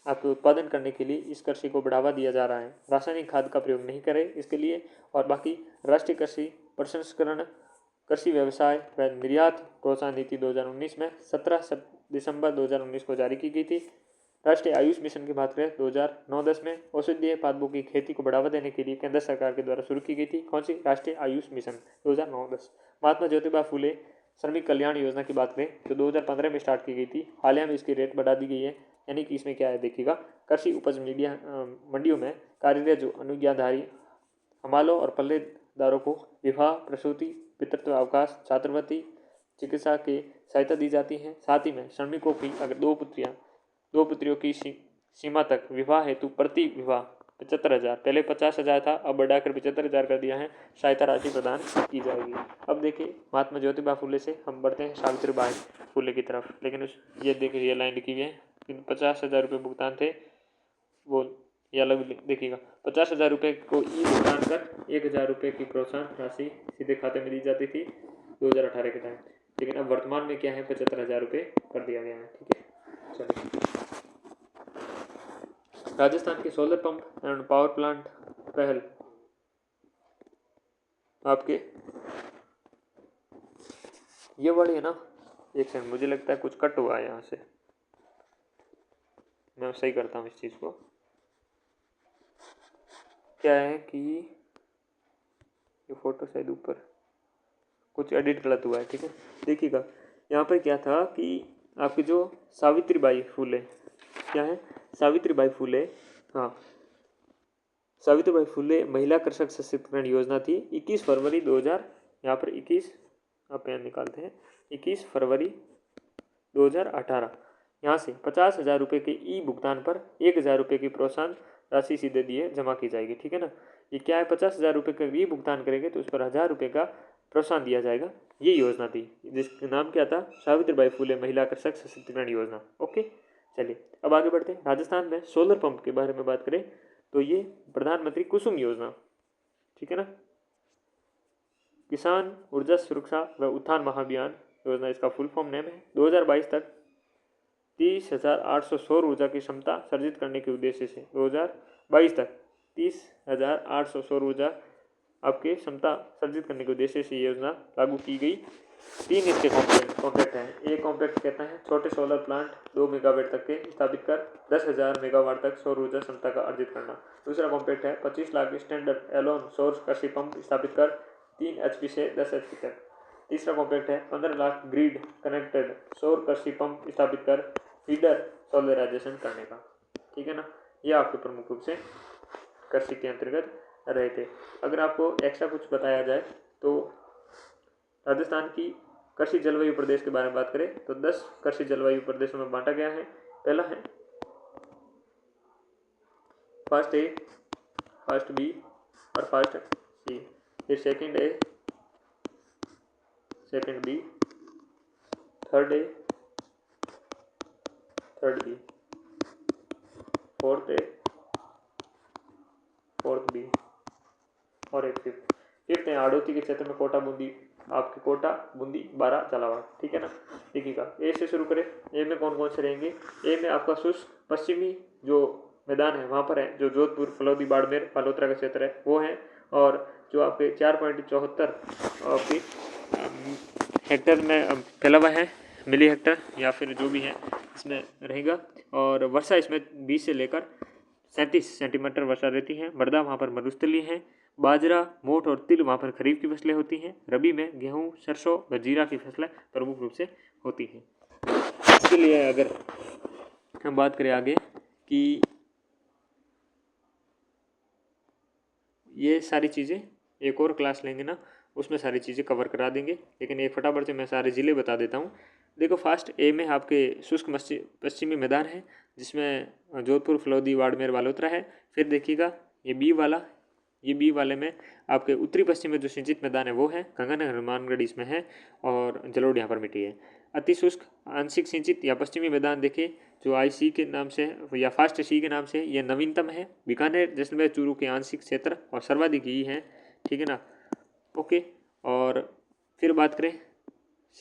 आपके उत्पादन करने के लिए इस कृषि को बढ़ावा दिया जा रहा है। रासायनिक खाद का प्रयोग नहीं करें इसके लिए। और बाकी राष्ट्रीय कृषि प्रसंस्करण, कृषि व्यवसाय व निर्यात प्रोत्साहन नीति 2019 में 17 दिसंबर 2019 को जारी की गई थी। राष्ट्रीय आयुष मिशन की बात करें 2009-10 में औषधीय पादपों की खेती को बढ़ावा देने के लिए केंद्र सरकार के द्वारा शुरू की गई थी। कौन सी, राष्ट्रीय आयुष मिशन 2009-10। महात्मा ज्योतिबा फूले श्रमिक कल्याण योजना की बात करें तो 2015 में स्टार्ट की गई थी, हालिया में इसकी रेट बढ़ा दी गई है। यानी कि इसमें क्या है देखिएगा, कृषि उपज मंडियों में कार्यरत जो अनुज्ञाधारी हमालों और पल्लेदारों को विवाह, प्रसूति, पितृत्व अवकाश, छात्रवृत्ति, चिकित्सा की सहायता दी जाती है। साथ ही में श्रमिकों की अगर दो पुत्रियों की सीमा तक विवाह हेतु प्रति विवाह 75,000, पहले 50,000 था, अब बढ़ाकर 75,000 कर दिया है, सहायता राशि प्रदान की जाएगी। अब देखिए, महात्मा ज्योतिबा फूले से हम बढ़ते हैं सावित्रीबाई फूले की तरफ। लेकिन ये देखिए, ये लाइन लिखी हुई है, 50,000 रुपये भुगतान थे वो, ये अलग देखिएगा। 50,000 रुपये को ई भुगतान कर 1,000 रुपये की प्रोत्साहन राशि सीधे खाते में दी जाती थी 2018 के टाइम। लेकिन अब वर्तमान में क्या है, 75,000 रुपये कर दिया गया है, ठीक है। चलिए, राजस्थान के solar pump and power plant पहल आपके ये वाली है ना। एक सेकंड, मुझे लगता है कुछ कट हुआ है यहाँ से, मैं सही करता हूँ इस चीज़ को। क्या है कि ये फ़ोटो शायद ऊपर कुछ एडिट गलत हुआ है, ठीक है। देखिएगा, यहाँ पर क्या था कि आपकी जो सावित्रीबाई फुले, क्या है, सावित्रीबाई फुले, हाँ, सावित्रीबाई फुले महिला कृषक सशक्तिकरण योजना थी। 21 फरवरी 2000, यहाँ पर 21 आप यहाँ निकालते हैं, 21 फरवरी 2018, यहाँ से 50,000 रुपये के ई भुगतान पर 1,000 रुपये की प्रोत्साहन राशि सीधे दिए जमा की जाएगी, ठीक है ना। ये क्या है, 50,000 रुपये का ई भुगतान करेंगे तो उस पर 1,000 रुपये का प्रोत्साहन दिया जाएगा। ये योजना थी जिसका नाम क्या था, सावित्रीबाई फुले महिला कृषक सशक्तिकरण योजना। ओके, चलिए अब आगे बढ़ते हैं। राजस्थान में सोलर पंप के बारे में बात करें तो ये प्रधानमंत्री कुसुम योजना, ठीक है ना, किसान ऊर्जा सुरक्षा व उत्थान महाअभियान योजना इसका फुल फॉर्म नेम है। 2022 तक 30,800 सौर ऊर्जा की क्षमता सर्जित करने के उद्देश्य से 2022 तक 30,800 सौर ऊर्जा आपके क्षमता सर्जित करने के उद्देश्य से योजना लागू की गई। 3 इसके कॉम्प्लेक्ट हैं। एक कॉम्प्लेक्ट कहता है छोटे सोलर प्लांट 2 मेगावाट तक के स्थापित कर 10,000 मेगावाट तक सौर ऊर्जा क्षमता का अर्जित करना। दूसरा कॉम्प्लेक्ट है 25 लाख स्टैंडर्ड एलोन सौर कृषि पंप स्थापित कर 3 HP से 10 HP तक। तीसरा कॉम्प्लेक्ट है 15 लाख ग्रिड कनेक्टेड सौर कृषि पंप स्थापित कर फीडर सोलराइजेशन करने का, ठीक है ना। ये आपके प्रमुख रूप से कृषि के अंतर्गत रहे थे। अगर आपको एक्स्ट्रा कुछ बताया जाए तो राजस्थान की कृषि जलवायु प्रदेश के बारे में बात करें तो 10 कृषि जलवायु प्रदेशों में बांटा गया है। पहला है फर्स्ट ए, फर्स्ट बी और फर्स्ट सी, फिर second A, second B, third A, third B, fourth A, fourth B और एक फिफ्थ है आड़ोती के क्षेत्र में कोटा बूंदी, आपके कोटा बूंदी 12 झालावाड़, ठीक है ना। देखिएगा, ए से शुरू करें। ए में कौन कौन से रहेंगे, ए में आपका शुष्क पश्चिमी जो मैदान है वहाँ पर है, जो जोधपुर फलौदी बाड़मेर फालोत्रा का क्षेत्र है वो है, और जो आपके 4.74 आपकी हेक्टर में फैला हुआ है, मिली हेक्टर या फिर जो भी है इसमें रहेगा। और वर्षा इसमें 20 से लेकर 37 सेंटीमीटर वर्षा रहती है। मृदा वहाँ पर मरुस्थलीय है। बाजरा, मोठ और तिल वहाँ पर खरीफ की फसलें होती हैं। रबी में गेहूँ, सरसों व जीरा की फसलें प्रमुख रूप से होती हैं। इसके लिए अगर हम बात करें आगे कि ये सारी चीज़ें एक और क्लास लेंगे ना, उसमें सारी चीज़ें कवर करा देंगे, लेकिन एक फटाफट से मैं सारे ज़िले बता देता हूँ। देखो, फर्स्ट ए में आपके शुष्क पश्चिमी मैदान है जिसमें जोधपुर फलौदी बाड़मेर बालोतरा है। फिर देखिएगा ये बी वाला, ये बी वाले में आपके उत्तरी पश्चिम में जो सिंचित मैदान है वो है गंगानगर हनुमानगढ़ इसमें है, और जलोढ़ यहाँ पर मिट्टी है। अति शुष्क आंशिक सिंचित या पश्चिमी मैदान देखिए जो IC के नाम से या फास्ट सी के नाम से यह नवीनतम है, बीकानेर जैसलमेर चूरू के आंशिक क्षेत्र और सर्वाधिक ही है, ठीक है ना। ओके, और फिर बात करें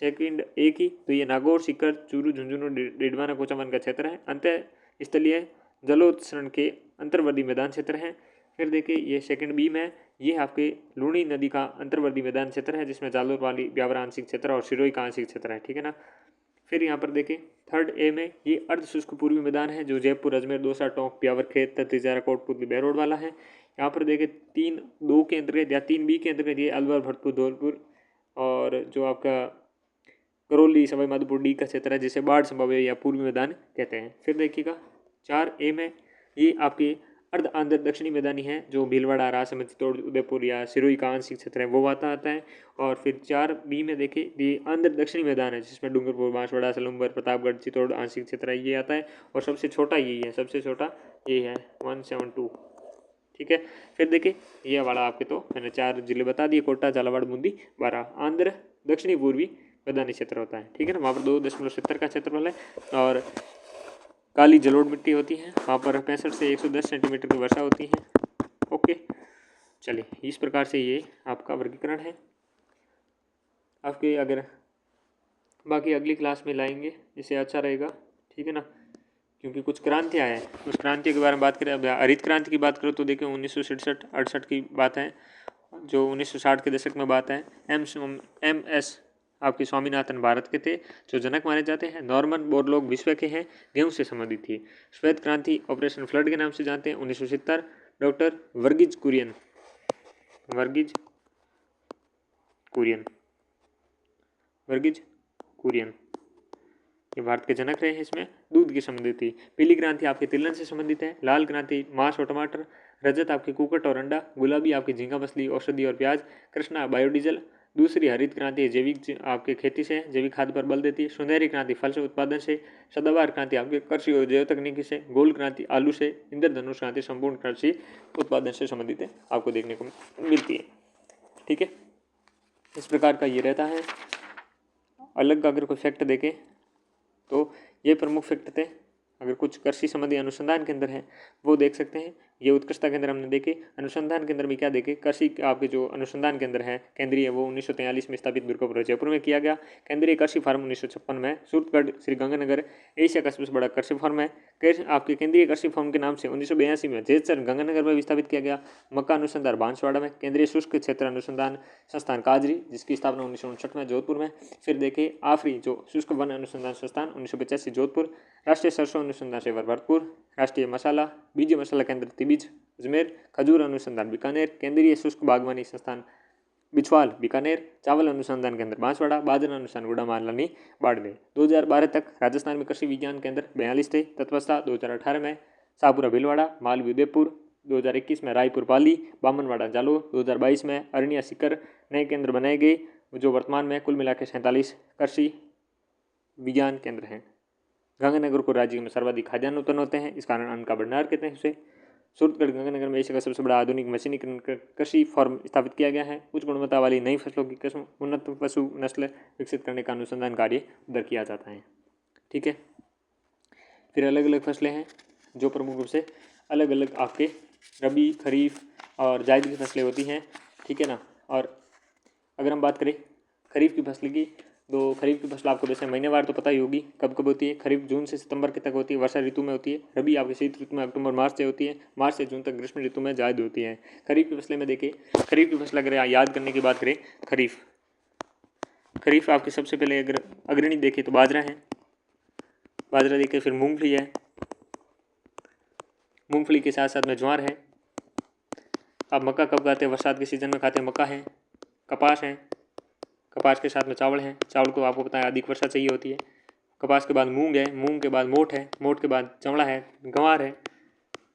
सेकंड ए की तो ये नागौर, सीकर, चूरू, झुंझुनू, डिडवाना, कोचामन का क्षेत्र है। अंत स्थलीय जलोत्सरण के अंतर्वर्ती मैदान क्षेत्र हैं। फिर देखिए ये सेकंड बी में ये आपके लूणी नदी का अंतर्वर्ती मैदान क्षेत्र है जिसमें जालोर वाली ब्यावरा आंशिक क्षेत्र और सिरोही का आंशिक क्षेत्र है, ठीक है ना। फिर यहाँ पर देखिए थर्ड ए में ये अर्ध शुष्क पूर्वी मैदान है जो जयपुर, अजमेर, दौसा, टोंक, ब्यावर खेत, तिजारा, कोटपुतली, बहरोड वाला है। यहाँ पर देखिए 3-2 के अंतर्गत या 3B के अंतर्गत ये अलवर, भरतपुर, धौलपुर और जो आपका करौली, सवाई माधोपुर डी का क्षेत्र है जिसे बाढ़ संभाव्य या पूर्वी मैदान कहते हैं। फिर देखिएगा 4A में ये आपके अर्ध आंध्र दक्षिणी मैदानी है जो भीलवाड़ा, राजसमंद, चित्तौड़, उदयपुर या सिरोही का आंशिक क्षेत्र है वो आता है। और फिर 4B में देखिए ये आंध्र दक्षिणी मैदान है जिसमें डूंगरपुर, बांसवाड़ा, सलूम्बर, प्रतापगढ़, चित्तौड़ आंशिक क्षेत्र है, ये आता है। और सबसे छोटा यही है, सबसे छोटा ये है 172, ठीक है। फिर देखिए ये वाला आपके तो मैंने 4 जिले बता दिए, कोटा, झालावाड़, बूंदी, 12 आंध्र दक्षिणी पूर्वी मैदानी क्षेत्र होता है, ठीक है ना। वहाँ पर 2.70 का क्षेत्रफल है और काली जलोढ़ मिट्टी होती है। वहाँ पर 65 से 110 सेंटीमीटर की वर्षा होती है। ओके, चलिए इस प्रकार से ये आपका वर्गीकरण है। आपके अगर बाकी अगली क्लास में लाएंगे इससे अच्छा रहेगा, ठीक है ना। क्योंकि कुछ क्रांतियाँ हैं, उस क्रांति के बारे में बात करें। अब हरित क्रांति की बात करो तो देखिए 1967-68 की बात है, जो 1960 के दशक में बात है। MS आपके स्वामीनाथन भारत के थे जो जनक माने जाते हैं। नॉर्मन बोरलॉग विश्व के हैं, गेहूं से संबंधित थी। श्वेत क्रांति ऑपरेशन फ्लड के नाम से जानते हैं 1970। डॉक्टर वर्गीज कुरियन ये भारत के जनक रहे हैं। इसमें दूध की संबंधित थी। पीली क्रांति आपके तिलहन से संबंधित है। लाल क्रांति मांस और टमाटर। रजत आपके कुकट और अंडा। गुलाबी आपकी झींगा मछली, औषधि और प्याज। कृष्णा बायोडीजल। दूसरी हरित क्रांति जैविक आपके खेती से, जैविक खाद्य पर बल देती है। सुनहरी क्रांति फल से उत्पादन से। सदाबहार क्रांति आपके कृषि और जैव तकनीकी से। गोल्ड क्रांति आलू से। इंद्रधनुष क्रांति संपूर्ण कृषि उत्पादन से संबंधित है, आपको देखने को मिलती है। ठीक है, इस प्रकार का ये रहता है। अलग अगर कोई फैक्ट देखें तो ये प्रमुख फैक्ट थे। अगर कुछ कृषि संबंधी अनुसंधान के अंदर है वो देख सकते हैं। ये उत्कृष्टता के अंदर हमने देखे। अनुसंधान के अंदर भी क्या देखे, कृषि आपके जो अनुसंधान के अंदर है केंद्रीय, वो 1943 में स्थापित दुर्गापुर जयपुर में किया गया। केंद्रीय कृषि फार्म 1956 में सूरतगढ़ श्रीगंगानगर एशिया का सबसे बड़ा कृषि फार्म है। आपके केंद्रीय कृषि फार्म के नाम से 1982 में जैसर गंगानगर में स्थापित किया गया। मक्का अनुसंधान बांसवाड़ा में। केंद्रीय शुष्क क्षेत्र अनुसंधान संस्थान काजरी, जिसकी स्थापना 1959 में जोधपुर में। फिर देखे आफरी जो शुष्क वन अनुसंधान संस्थान 1985 जोधपुर। राष्ट्रीय सरसों अनुसंधान सेवा भरतपुर। राष्ट्रीय मसाला बीज मसाला केंद्र तिबिज अजमेर। खजूर अनुसंधान बीकानेर। केंद्रीय शुष्क बागवानी संस्थान बिछवाल बीकानेर। चावल अनुसंधान केंद्र बांसवाड़ा। बाजरा अनुसंधान गुड़ामालानी बाड़मेर। 2012 तक राजस्थान में कृषि विज्ञान केंद्र 42 थे। तत्वस्था 2018 में शाहपुरा भीलवाड़ा मालवी उदयपुर। 2021 में रायपुर पाली बामनवाड़ा जालोर। 2022 में अरनिया सीकर नए केंद्र बनाए गए, जो वर्तमान में कुल मिलाकर 47 कृषि विज्ञान केंद्र हैं। गंगानगर को राज्य में सर्वाधिक खाद्यान्न उत्पन्न होते हैं, इस कारण अन्न का भंडार कहते हैं उसे। सूरतगढ़ गंगानगर में एशिया का सबसे बड़ा आधुनिक मशीनीकरण कृषि फार्म स्थापित किया गया है। उच्च गुणवत्ता वाली नई फसलों की किस्म, उन्नत पशु नस्ल विकसित करने का अनुसंधान कार्य उधर किया जाता है। ठीक है, फिर अलग अलग फसलें हैं जो प्रमुख रूप से अलग अलग आपके रबी, खरीफ और जायद की फसलें होती हैं। ठीक है ना। और अगर हम बात करें खरीफ की फसल की, तो खरीफ की फसल आपको वैसे महीनेवार तो पता ही होगी कब कब होती है। खरीफ जून से सितंबर के तक होती है, वर्षा ऋतु में होती है। रबी आपकी शीत ऋतु में अक्टूबर मार्च से होती है। मार्च से जून तक ग्रीष्म ऋतु में जायद होती है। खरीफ की फसलें में देखें, खरीफ की फसल अगर याद करने की बात करें, खरीफ आपके सबसे पहले अगर अग्रणी देखें तो बाजरा है। बाजरा देखें, फिर मूंगफली है। मूंगफली के साथ साथ में ज्वार है। आप मक्का कब खाते हैं, बरसात के सीजन में खाते हैं, मक्का है। कपास है, कपास के साथ में चावल है। चावल को आपको पता है अधिक वर्षा चाहिए होती है। कपास के बाद मूंग है, मूंग के बाद मोठ है, मोठ के बाद चवड़ा है, गंवार है,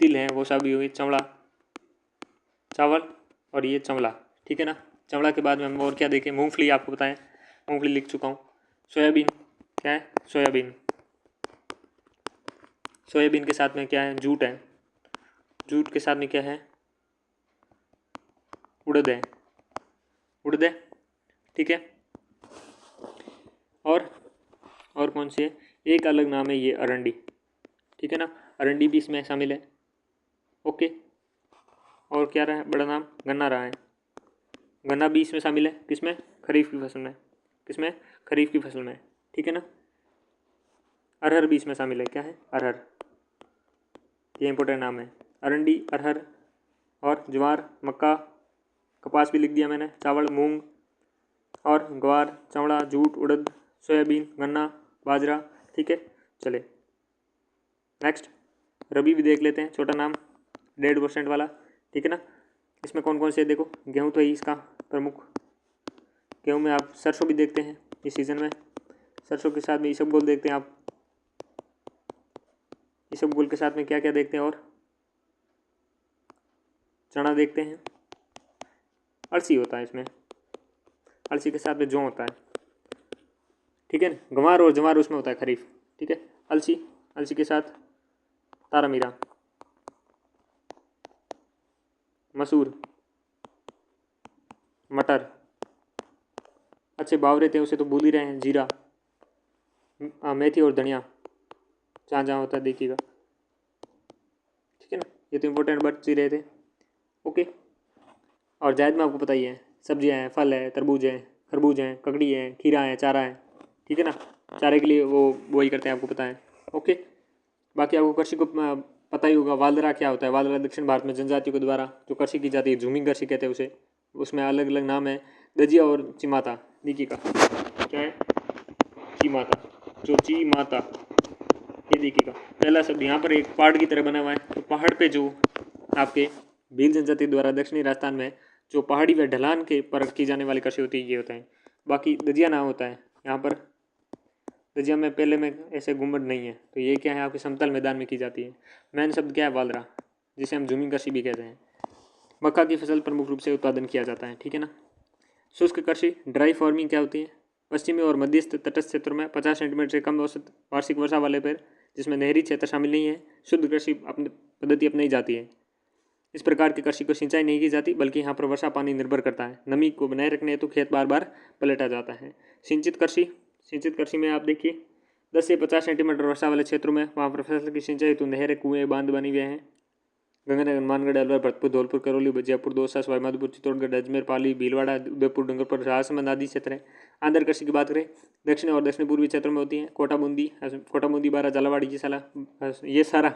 तिल है, वो सब भी हुई चवड़ा, चावल और ये चवला। ठीक है ना। चवड़ा के बाद में हम और क्या देखें, मूंगफली आपको पता है, मूंगफली लिख चुका हूँ। सोयाबीन क्या है, सोयाबीन। सोयाबीन के साथ में क्या है, जूट है। जूट के साथ में क्या है, उड़द है, उड़द है। ठीक है। और कौन सी है, एक अलग नाम है ये अरंडी। ठीक है ना, अरंडी भी इसमें शामिल है। ओके। और क्या रहा है, बड़ा नाम गन्ना रहा है। गन्ना भी इसमें शामिल है, किसमें, खरीफ की फसल में। किसमें, खरीफ की फसल में। ठीक है ना। अरहर भी इसमें शामिल है, क्या है, अरहर। ये इंपॉर्टेंट नाम है, अरंडी, अरहर और ज्वार, मक्का, कपास भी लिख दिया मैंने, चावल, मूंग और ग्वार, चवड़ा, जूट, उड़द, सोयाबीन, गन्ना, बाजरा। ठीक है। चले नेक्स्ट, रबी भी देख लेते हैं, छोटा नाम 1.5% वाला। ठीक है ना। इसमें कौन कौन से देखो, गेहूँ तो है इसका प्रमुख। गेहूँ में आप सरसों भी देखते हैं इस सीज़न में। सरसों के साथ में इसबगोल देखते हैं आप। इसबगोल के साथ में क्या क्या देखते हैं, और चना देखते हैं। अलसी होता है इसमें, अलसी के साथ में जौ होता है। ठीक है ना। गंवार और जवार उसमें होता है खरीफ। ठीक है। अलसी, अलसी के साथ तारामीरा, मसूर, मटर, अच्छे भाव रहते हैं उसे तो भूल ही रहे हैं, जीरा, मेथी और धनिया जहाँ जहाँ होता है देखिएगा। ठीक है ना। ये तो इंपॉर्टेंट वर्ड ही रहे थे। ओके। और जायद में आपको पता ही है, सब्जियाँ हैं, फल है, तरबूज है, खरबूज हैं, ककड़ी है, खीरा है, चारा है। ठीक है ना। चारे के लिए वो वही करते हैं, आपको पता है। ओके। बाकी आपको कृषि को पता ही होगा, वालरा क्या होता है। वालरा दक्षिण भारत में जनजातियों के द्वारा जो कृषि की जाती है, झूमिंग कृषि कहते हैं उसे, उसमें अलग अलग नाम है, दजिया और चिमाता। देखिए का क्या है, चिमाता, जो चिमाता, ये देखिएगा पहला शब्द यहाँ पर एक पहाड़ की तरह बना हुआ है। तो पहाड़ पे जो आपके भील जनजाति द्वारा दक्षिणी राजस्थान में जो पहाड़ी व ढलान के पर की जाने वाली कृषि होती है, ये होता है। बाकी दजिया नाम होता है यहाँ पर। दजिया में पहले में ऐसे गुम्बद नहीं है, तो ये क्या है, आपके समतल मैदान में की जाती है। मेन शब्द क्या है, वालरा, जिसे हम झूमिंग कृषि भी कहते हैं। मक्का की फसल प्रमुख रूप से उत्पादन किया जाता है, ठीक है ना। शुष्क कृषि, ड्राई फार्मिंग क्या होती है, पश्चिमी और मध्यस्थ तटस्थ क्षेत्रों में 50 सेंटीमीटर से कम औसत वार्षिक वर्षा वाले पर, जिसमें नहरी क्षेत्र शामिल नहीं है, शुद्ध कृषि पद्धति अपनाई जाती है। इस प्रकार की कृषि को सिंचाई नहीं की जाती, बल्कि यहाँ पर वर्षा पानी निर्भर करता है। नमी को बनाए रखने हेतु खेत बार बार पलटा जाता है। सिंचित कृषि, सिंचित कृषि में आप देखिए 10 से 50 सेंटीमीटर वर्षा वाले क्षेत्रों में वहाँ पर फसल की सिंचाई हेतु नहरें, कुएं, बांध बने हुए हैं। गंगानगर, हनुमानगढ़, अलवर, भरतपुर, धौलपुर, करौली, जयपुर, दौसा, सवाईमाधोपुर, चित्तौड़गढ़, अजमेर, पाली, भीलवाड़ा, उदयपुर, डूंगरपुर, राजसमंद आदि क्षेत्र है। आंध्र कृषि की बात करें, दक्षिण और दक्षिण पूर्वी क्षेत्रों में होती है। कोटा बूंदी, बारा, झालावाड़, ये सारा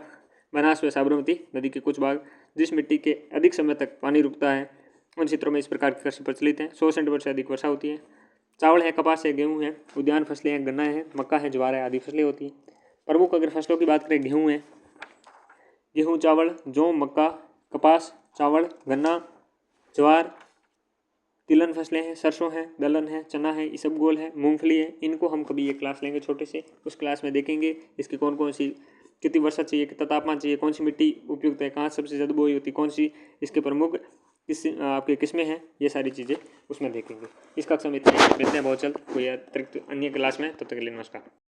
बनास व साबरमती नदी के कुछ भाग, जिस मिट्टी के अधिक समय तक पानी रुकता है, उन क्षेत्रों में इस प्रकार की कृषि प्रचलित है। 100 सेंटीमीटर से अधिक वर्षा होती है। चावल है, कपास है, गेहूँ है, उद्यान फसलें हैं, गन्ना है, मक्का है, ज्वार है, आदि फसलें होती हैं। प्रमुख अगर फसलों की बात करें, गेहूँ है, गेहूँ, चावल, जौ, मक्का, कपास, चावल, गन्ना, ज्वार, तिलहन फसलें हैं, सरसों है, दलहन है, चना है, इसबगोल है, मूंगफली है। इनको हम कभी एक क्लास लेंगे छोटे से, उस क्लास में देखेंगे इसकी कौन कौन सी, कितनी वर्षा चाहिए, कितना तापमान चाहिए, कौन सी मिट्टी उपयुक्त है, कहाँ सबसे ज़्यादा बोई होती, कौन सी इसके प्रमुख आपके किस्में हैं, ये सारी चीज़ें उसमें देखेंगे। इस कक्षा में इतना ही, मिलते हैं बहुत जल्द कोई अतिरिक्त अन्य क्लास में। तब तक के लिए नमस्कार।